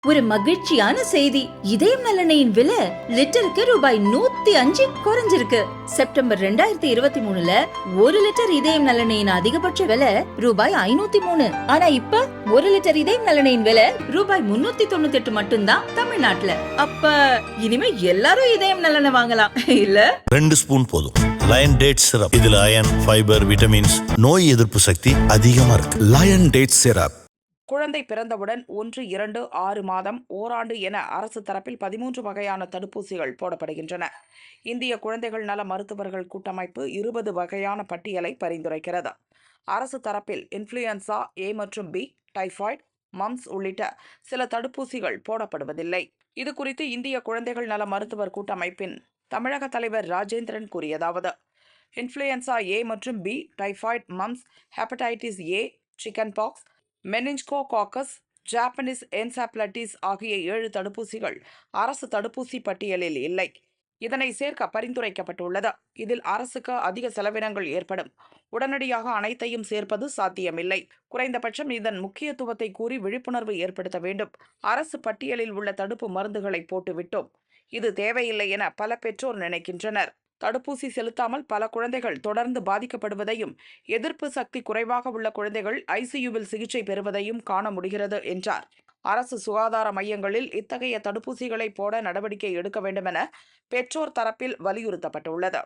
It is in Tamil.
ஒரு மகிழ்ச்சியான செய்தி. இதயம் நலனையின் விலை லிட்டருக்கு ரூபாய் 105 குறைஞ்சிருக்கு. செப்டம்பர் 2023ல 1 லிட்டர் இதயம் நலனையின் அதிகபட்ச விலை ரூபாய் 503. ஆனா இப்ப 1 லிட்டர் இதயம் நலனையின் விலை ரூபாய் 398 மட்டும்தான் தமிழ்நாட்டுல. அப்ப இனிமே எல்லாரும் இதயம் நலனை வாங்கலாம் இல்ல? 2 ஸ்பூன் போதும். Lion date syrup. இதுல அயன், ஃபைபர், விட்டமின்ஸ், நோய் எதிர்ப்பு சக்தி அதிகமா இருக்கு. Lion date syrup. குழந்தை பிறந்தவுடன் 1, 2, 6 மாதம், ஓராண்டு என அரசு தரப்பில் 13 வகையான தடுப்பூசிகள் போடப்படுகின்றன. இந்திய குழந்தைகள் நல மருத்துவர்கள் கூட்டமைப்பு 20 வகையான பட்டியலை பரிந்துரைக்கிறது. அரசு தரப்பில் இன்ஃப்ளூயன்சா ஏ மற்றும் பி, டைபாய்டு, மம்ஸ் உள்ளிட்ட சில தடுப்பூசிகள் போடப்படுவதில்லை. இதுகுறித்து இந்திய குழந்தைகள் நல மருத்துவர் கூட்டமைப்பின் தமிழக தலைவர் ராஜேந்திரன் கூறியதாவது: இன்ஃப்ளூயன்சா ஏ மற்றும் B, typhoid, mumps, hepatitis A, chicken pox, meningococcus, Japanese encephalitis ஆகிய 7 தடுப்பூசிகள் அரசு தடுப்பூசி பட்டியலில் இல்லை. இதனை சேர்க்க பரிந்துரைக்கப்பட்டுள்ளது. இதில் அரசுக்கு அதிக செலவினங்கள் ஏற்படும். உடனடியாக அனைத்தையும் சேர்ப்பது சாத்தியமில்லை. குறைந்தபட்சம் இதன் முக்கியத்துவத்தை கூறி விழிப்புணர்வு ஏற்படுத்த வேண்டும். அரசு பட்டியலில் உள்ள தடுப்பு மருந்துகளை போட்டுவிட்டோம். இது தேவையில்லை என பல பெற்றோர் நினைக்கின்றனர். தடுப்பூசி செலுத்தாமல் பல குழந்தைகள் தொடர்ந்து பாதிக்கப்படுவதையும், எதிர்ப்பு சக்தி குறைவாக உள்ள குழந்தைகள் ஐசியூவில் சிகிச்சை பெறுவதையும் காண முடிகிறது என்றார். அரசு சுகாதார மையங்களில் இத்தகைய தடுப்பூசிகளை போட நடவடிக்கை எடுக்க வேண்டுமென பெற்றோர் தரப்பில் வலியுறுத்தப்பட்டுள்ளது.